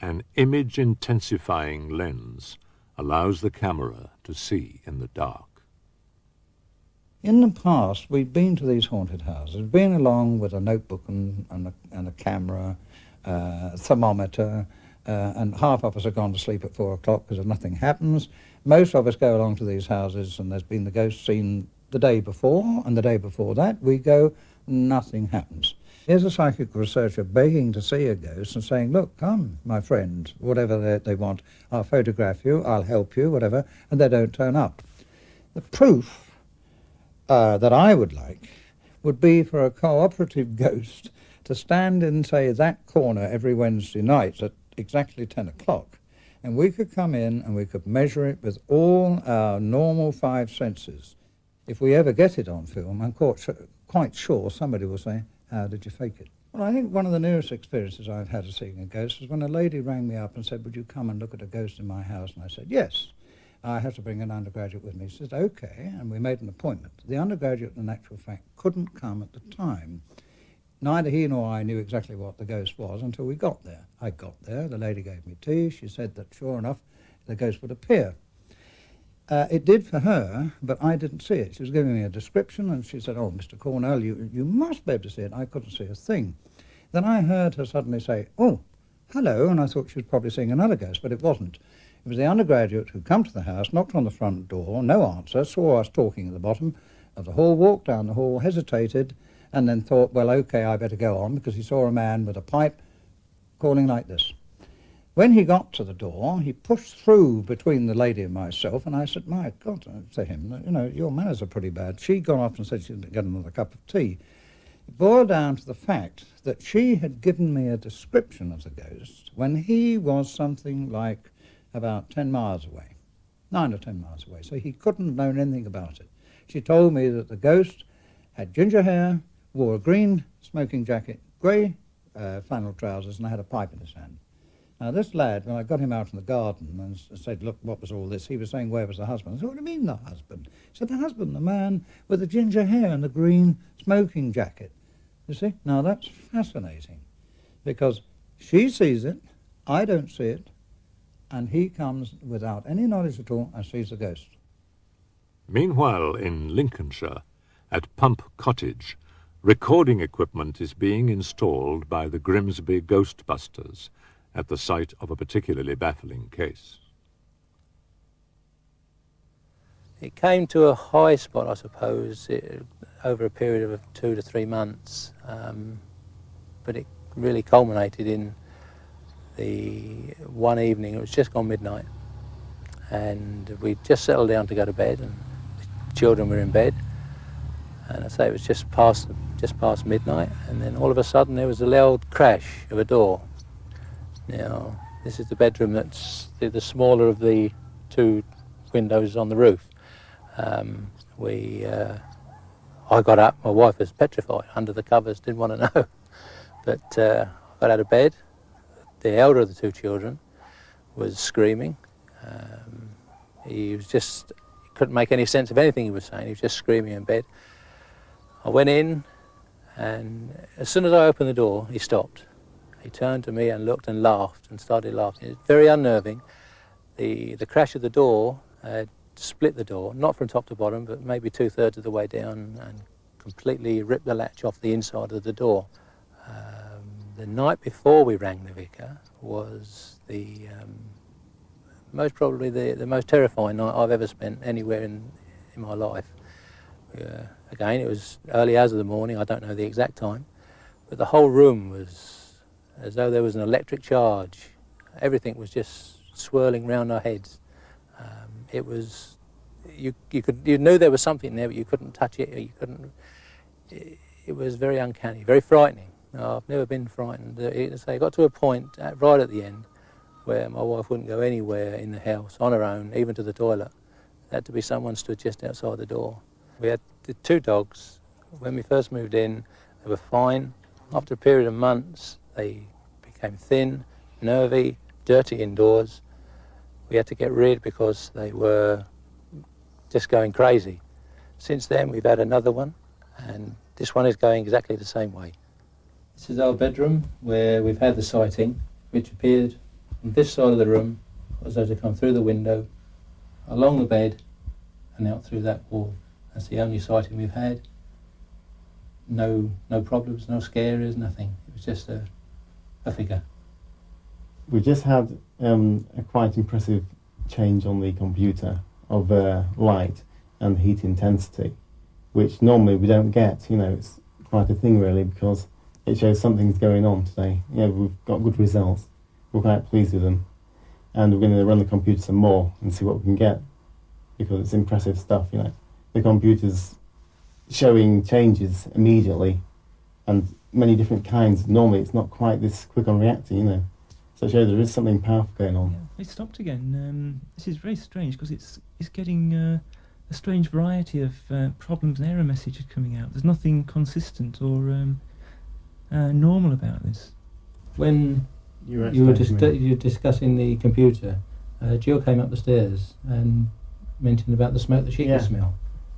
An image-intensifying lens allows the camera to see in the dark. In the past, we've been to these haunted houses, been along with a notebook and a camera, thermometer, and half of us have gone to sleep at 4 o'clock because nothing happens. Most of us go along to these houses and there's been the ghost seen the day before, and the day before that we go, nothing happens. Here's a psychic researcher begging to see a ghost and saying, look, come, my friend, whatever they want, I'll photograph you, I'll help you, whatever, and they don't turn up. The proof that I would like would be for a cooperative ghost to stand in, say, that corner every Wednesday night at exactly 10 o'clock, and we could come in and we could measure it with all our normal 5 senses. If we ever get it on film, I'm quite sure somebody will say, how did you fake it? Well, I think one of the newest experiences I've had of seeing a ghost was when a lady rang me up and said, would you come and look at a ghost in my house? And I said, yes. I have to bring an undergraduate with me. She said, okay, and we made an appointment. The undergraduate, in actual fact, couldn't come at the time. Neither he nor I knew exactly what the ghost was until we got there. I got there, the lady gave me tea, she said that sure enough, the ghost would appear. It did for her, but I didn't see it. She was giving me a description, and she said, oh, Mr. Cornell, you must be able to see it. I couldn't see a thing. Then I heard her suddenly say, oh, hello, and I thought she was probably seeing another ghost, but it wasn't. It was the undergraduate who'd come to the house, knocked on the front door, no answer, saw us talking at the bottom of the hall, walked down the hall, hesitated, and then thought, well, okay, I better go on, because he saw a man with a pipe calling like this. When he got to the door, he pushed through between the lady and myself, and I said, my God, to him, you know, your manners are pretty bad. She'd gone off and said she'd get another cup of tea. It boiled down to the fact that she had given me a description of the ghost when he was something like about 10 miles away, 9 or 10 miles away, so he couldn't have known anything about it. She told me that the ghost had ginger hair, wore a green smoking jacket, grey flannel trousers, and had a pipe in his hand. Now, this lad, when I got him out in the garden and said, look, what was all this? He was saying, where was the husband? I said, what do you mean, the husband? He said, the husband, the man with the ginger hair and the green smoking jacket. You see? Now, that's fascinating, because she sees it, I don't see it, and he comes without any knowledge at all and sees the ghost. Meanwhile, in Lincolnshire, at Pump Cottage, recording equipment is being installed by the Grimsby Ghostbusters at the site of a particularly baffling case. It came to a high spot, I suppose, over a period of 2 to 3 months, but it really culminated in the one evening. It was just gone midnight, and we just settled down to go to bed, and the children were in bed, and I say it was just past midnight, and then all of a sudden there was a loud crash of a door. Now, this is the bedroom that's the smaller of the 2 windows on the roof. I got up, my wife was petrified, under the covers, didn't want to know. But I got out of bed. The elder of the 2 children was screaming. He couldn't make any sense of anything he was saying. He was just screaming in bed. I went in, and as soon as I opened the door, he stopped. He turned to me and looked and laughed and started laughing. It was very unnerving. The crash of the door had split the door, not from top to bottom, but maybe 2/3 of the way down, and completely ripped the latch off the inside of the door. The night before we rang the vicar was most probably the most terrifying night I've ever spent anywhere in my life. Again, it was early hours of the morning, I don't know the exact time, but the whole room was as though there was an electric charge. Everything was just swirling round our heads. It was, you knew there was something there, but you couldn't touch it. It was very uncanny, very frightening. I've never been frightened. It got to a point right at the end where my wife wouldn't go anywhere in the house on her own, even to the toilet. There had to be someone stood just outside the door. We had the 2 dogs. When we first moved in, they were fine. After a period of months, they became thin, nervy, dirty indoors. We had to get rid because they were just going crazy. Since then, we've had another one, and this one is going exactly the same way. This is our bedroom where we've had the sighting, which appeared from this side of the room as though to come through the window, along the bed, and out through that wall. That's the only sighting we've had. No problems, no scares, nothing. It was just a figure. We just had a quite impressive change on the computer of light and heat intensity, which normally we don't get. You know, it's quite a thing really, because it shows something's going on today. You know, we've got good results. We're quite pleased with them, and we're going to run the computer some more and see what we can get, because it's impressive stuff. You know, the computer's showing changes immediately, and many different kinds. Normally, it's not quite this quick on reacting. You know, so it shows there is something powerful going on. Yeah, it stopped again. This is very strange because it's getting a strange variety of problems and error messages coming out. There's nothing consistent or normal about this. When you were discussing the computer, Jill came up the stairs and mentioned about the smoke that she could smell.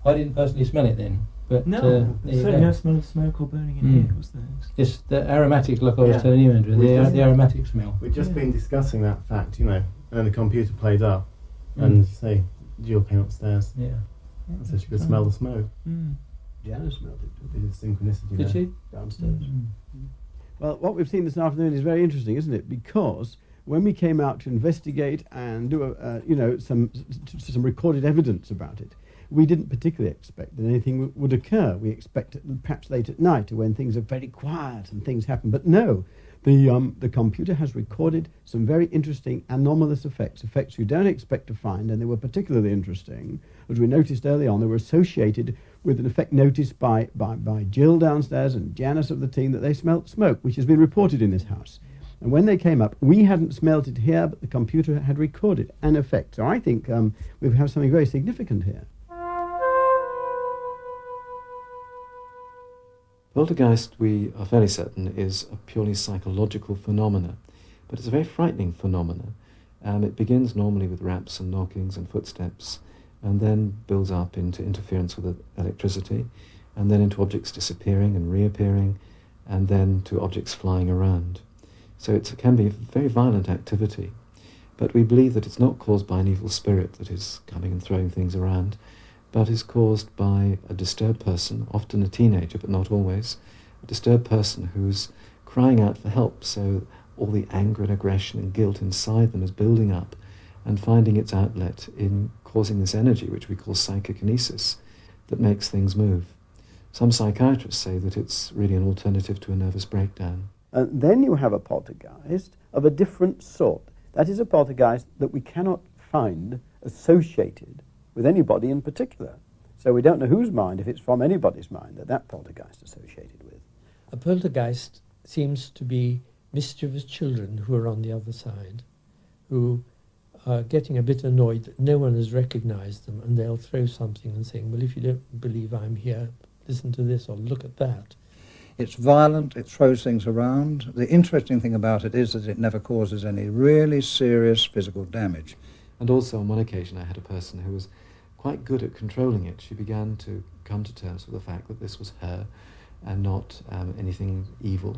I didn't personally smell it then, but no, certainly no smell of smoke or burning in here, was there? It's the aromatics, like I was telling you, Andrew, the aromatic smell. We've just been discussing that fact, you know, and the computer played up, and say Jill came upstairs. Yeah. So she could smell the smoke. Janice smelled it. It is synchronicity. Did she? Downstairs. Well, what we've seen this afternoon is very interesting, isn't it? Because when we came out to investigate and do some recorded evidence about it, we didn't particularly expect that anything would occur. We expected perhaps late at night, when things are very quiet and things happen. But no, the computer has recorded some very interesting anomalous effects you don't expect to find, and they were particularly interesting. As we noticed early on, they were associated with an effect noticed by Jill downstairs and Janice of the team, that they smelt smoke, which has been reported in this house. And when they came up, we hadn't smelt it here, but the computer had recorded an effect. So I think we have something very significant here. Poltergeist, we are fairly certain, is a purely psychological phenomena, but it's a very frightening phenomena. It begins normally with raps and knockings and footsteps, and then builds up into interference with electricity, and then into objects disappearing and reappearing, and then to objects flying around. So it can be a very violent activity, but we believe that it's not caused by an evil spirit that is coming and throwing things around, but is caused by a disturbed person, often a teenager, but not always, a disturbed person who's crying out for help, so all the anger and aggression and guilt inside them is building up and finding its outlet in causing this energy, which we call psychokinesis, that makes things move. Some psychiatrists say that it's really an alternative to a nervous breakdown. And then you have a poltergeist of a different sort. That is a poltergeist that we cannot find associated with anybody in particular. So we don't know whose mind, if it's from anybody's mind, that poltergeist associated with. A poltergeist seems to be mischievous children who are on the other side, who are getting a bit annoyed that no one has recognized them, and they'll throw something and saying, well, if you don't believe I'm here, listen to this or look at that. It's violent, it throws things around. The interesting thing about it is that it never causes any really serious physical damage. And also on one occasion I had a person who was quite good at controlling it. She began to come to terms with the fact that this was her and not anything evil,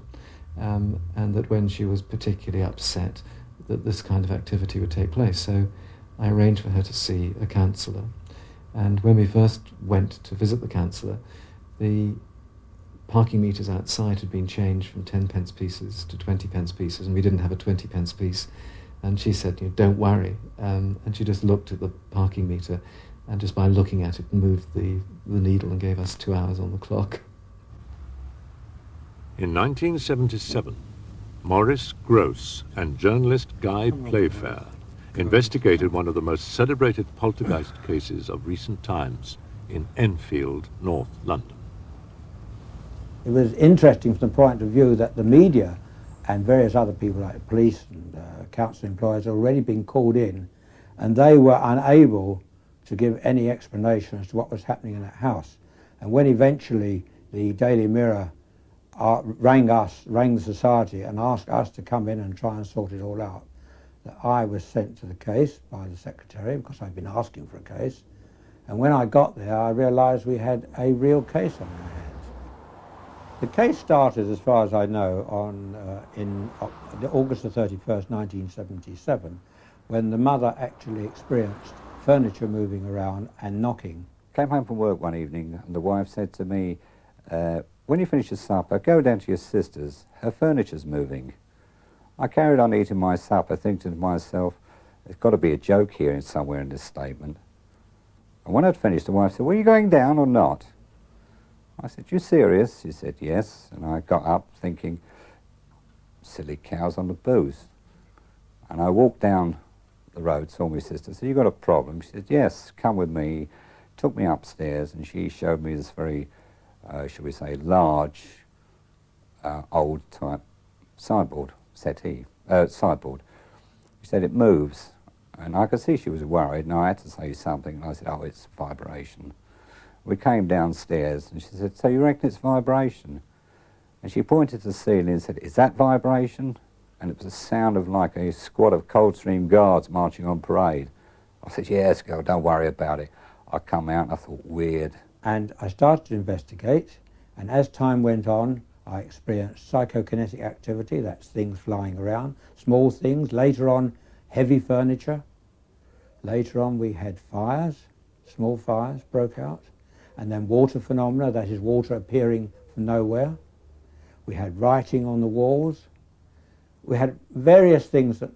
and that when she was particularly upset that this kind of activity would take place. So I arranged for her to see a counsellor, and when we first went to visit the counsellor, the parking meters outside had been changed from 10 pence pieces to 20 pence pieces, and we didn't have a 20 pence piece. And she said, don't worry. And she just looked at the parking meter, and just by looking at it, moved the needle and gave us 2 hours on the clock. In 1977, Maurice, Grosse and journalist Guy Playfair investigated one of the most celebrated poltergeist cases of recent times in Enfield, North London. It was interesting from the point of view that the media and various other people like police and council employees had already been called in, and they were unable to give any explanation as to what was happening in that house. And when eventually the Daily Mirror rang the society and asked us to come in and try and sort it all out, that I was sent to the case by the secretary because I'd been asking for a case. And when I got there, I realised we had a real case on our hands. The case started, as far as I know, in August the 31st, 1977, when the mother actually experienced furniture moving around and knocking. Came home from work one evening and the wife said to me, when you finish your supper, go down to your sister's, her furniture's moving. I carried on eating my supper, thinking to myself, there's got to be a joke here somewhere in this statement. And when I'd finished, the wife said, were you going down or not? I said, you serious? She said, yes. And I got up thinking, silly cows on the booze. And I walked down the road, saw my sister, said, you got a problem? She said, yes, come with me. Took me upstairs and she showed me this very, shall we say, large, old type sideboard. She said it moves, and I could see she was worried, and I had to say something, and I said, oh, it's vibration. We came downstairs, and she said, so you reckon it's vibration? And she pointed to the ceiling and said, is that vibration? And it was a sound of like a squad of Coldstream Guards marching on parade. I said, yes, girl, don't worry about it. I come out and I thought, weird. And I started to investigate, and as time went on, I experienced psychokinetic activity, that's things flying around, small things, later on heavy furniture. Later on we had fires, small fires broke out, and then water phenomena, that is water appearing from nowhere. We had writing on the walls. We had various things that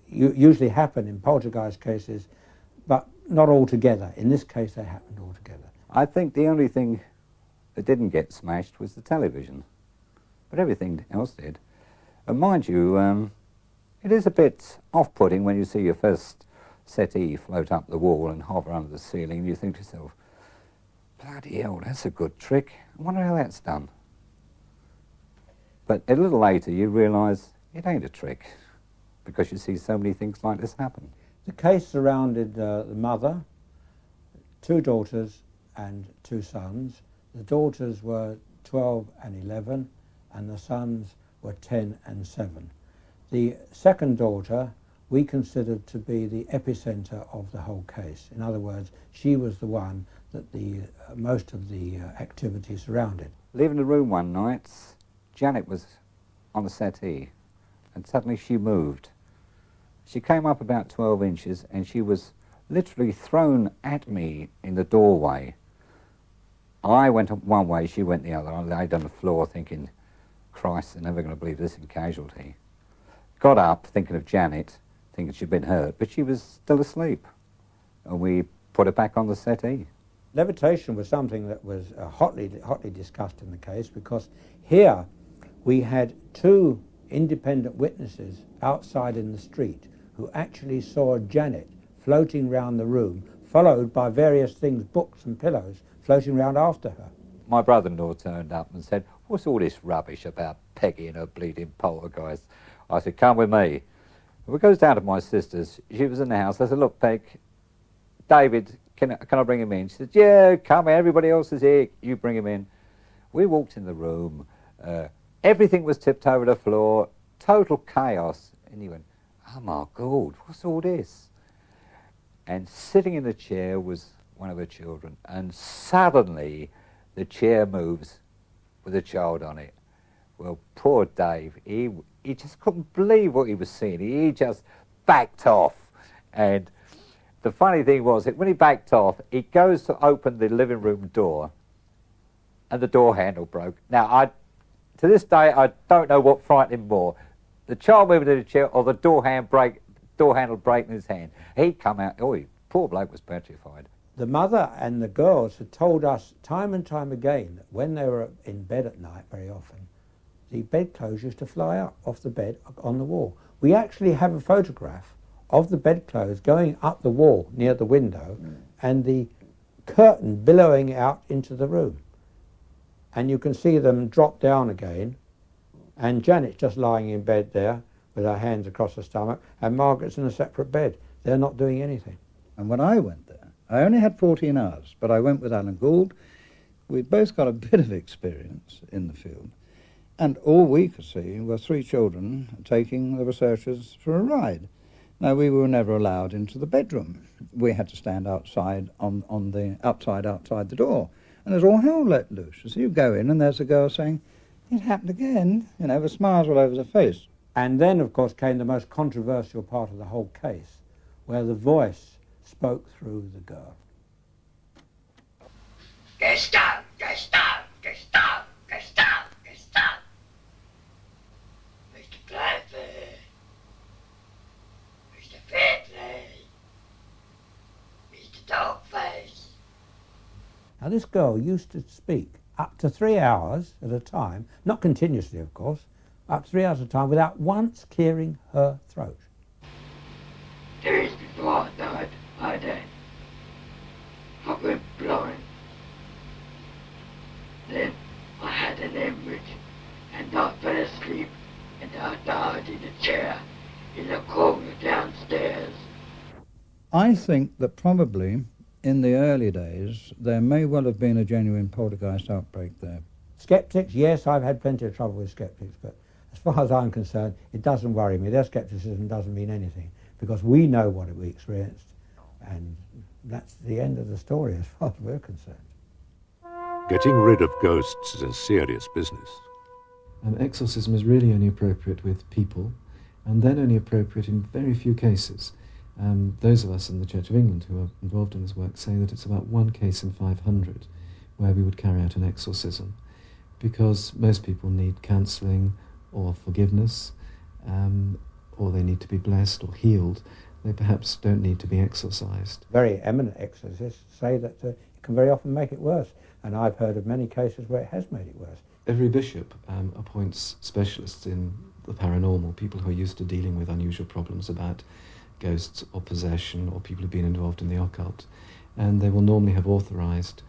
usually happen in poltergeist cases, but not all together. In this case they happened all together. I think the only thing that didn't get smashed was the television, but everything else did. And mind you, it is a bit off-putting when you see your first settee float up the wall and hover under the ceiling, and you think to yourself, bloody hell, that's a good trick. I wonder how that's done. But a little later you realise it ain't a trick, because you see so many things like this happen. The case surrounded the mother, 2 daughters and 2 sons. The daughters were 12 and 11, and the sons were 10 and 7. The second daughter we considered to be the epicenter of the whole case. In other words, she was the one that most of the activity surrounded. Leaving the room one night, Janet was on the settee, and suddenly she moved. She came up about 12 inches, and she was literally thrown at me in the doorway. I went up one way, she went the other. I laid on the floor thinking, Christ, they're never going to believe this in casualty. Got up thinking of Janet, thinking she'd been hurt, but she was still asleep. And we put her back on the settee. Levitation was something that was hotly discussed in the case, because here we had 2 independent witnesses outside in the street who actually saw Janet floating round the room, followed by various things, books and pillows, floating around after her. My brother-in-law turned up and said, what's all this rubbish about Peggy and her bleeding poltergeist? I said, come with me. We goes down to my sister's. She was in the house. I said, look, Peg, David, can I bring him in? She said, yeah, come in. Everybody else is here. You bring him in. We walked in the room. Everything was tipped over the floor. Total chaos. And he went, oh, my God, what's all this? And sitting in the chair was one of her children, and suddenly the chair moves with a child on it. Well, poor Dave, he just couldn't believe what he was seeing. He just backed off. And the funny thing was that when he backed off, he goes to open the living room door, and the door handle broke. Now, to this day, I don't know what frightened him more, the child moving in the chair or the door handle breaking his hand. He'd come out, poor bloke was petrified. The mother and the girls had told us time and time again that when they were in bed at night, very often, the bedclothes used to fly up off the bed on the wall. We actually have a photograph of the bedclothes going up the wall near the window and the curtain billowing out into the room. And you can see them drop down again, and Janet's just lying in bed there with her hands across her stomach, and Margaret's in a separate bed. They're not doing anything. And when I went there, I only had 14 hours, but I went with Alan Gould. We both got a bit of experience in the field, and all we could see were 3 children taking the researchers for a ride. Now, we were never allowed into the bedroom. We had to stand outside outside the door. and there's all hell let loose. So you go in and there's a girl saying, "It happened again," you know, with smiles all over the face. And then, of course, came the most controversial part of the whole case, where the voice spoke through the girl. Gestalt, Gestalt, Gestalt, Gestalt, Gestalt. Mr. Clyford, Mr. Fairplay, Mr. Dogface. Now, this girl used to speak up to 3 hours at a time, not continuously, of course, up to 3 hours at a time, without once clearing her throat. Days before I died, I went blind. Then I had an hemorrhage, and I fell asleep, and I died in a chair in the corner downstairs. I think that probably in the early days there may well have been a genuine poltergeist outbreak there. Skeptics, yes, I've had plenty of trouble with skeptics, but as far as I'm concerned, it doesn't worry me. Their skepticism doesn't mean anything, because we know what we experienced, and that's the end of the story as far as we're concerned. Getting rid of ghosts is a serious business. Exorcism is really only appropriate with people, and then only appropriate in very few cases. Those of us in the Church of England who are involved in this work say that it's about 1 case in 500 where we would carry out an exorcism, because most people need counselling or forgiveness, or they need to be blessed or healed. They perhaps don't need to be exorcised. Very eminent exorcists say that it can very often make it worse, and I've heard of many cases where it has made it worse. Every bishop appoints specialists in the paranormal, people who are used to dealing with unusual problems about ghosts or possession or people who've been involved in the occult. And they will normally have authorised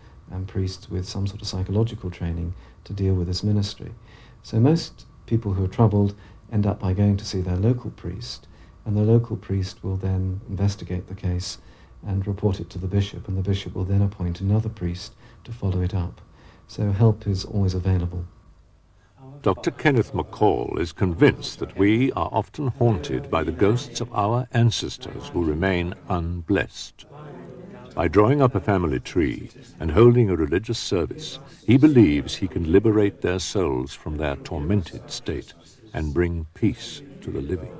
priests with some sort of psychological training to deal with this ministry. So most people who are troubled end up by going to see their local priest, and the local priest will then investigate the case and report it to the bishop, and the bishop will then appoint another priest to follow it up. So help is always available. Dr. Kenneth McCall is convinced that we are often haunted by the ghosts of our ancestors who remain unblessed. By drawing up a family tree and holding a religious service, he believes he can liberate their souls from their tormented state and bring peace to the living.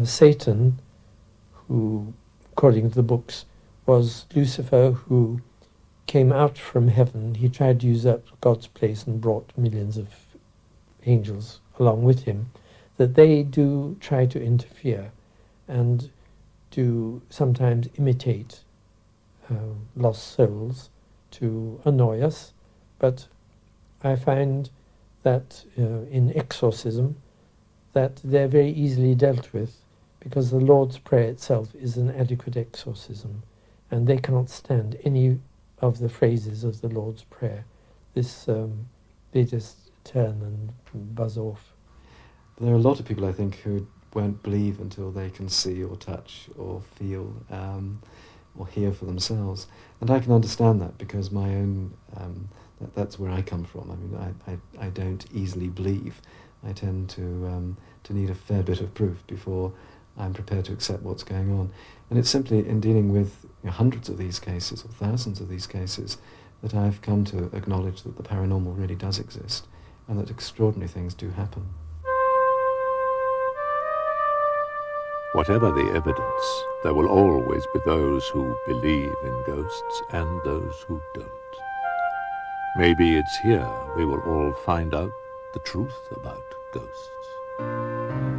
Satan, who, according to the books, was Lucifer, who came out from heaven. He tried to usurp God's place and brought millions of angels along with him, that they do try to interfere and do sometimes imitate lost souls to annoy us. But I find that in exorcism that they're very easily dealt with, because the Lord's Prayer itself is an adequate exorcism, and they can't stand any of the phrases of the Lord's Prayer. They just turn and buzz off. There are a lot of people, I think, who won't believe until they can see or touch or feel or hear for themselves. And I can understand that, because my own, that's where I come from. I mean, I don't easily believe. I tend to need a fair bit of proof before I'm prepared to accept what's going on. And it's simply in dealing with hundreds of these cases or thousands of these cases that I've come to acknowledge that the paranormal really does exist and that extraordinary things do happen. Whatever the evidence, there will always be those who believe in ghosts and those who don't. Maybe it's here we will all find out the truth about ghosts.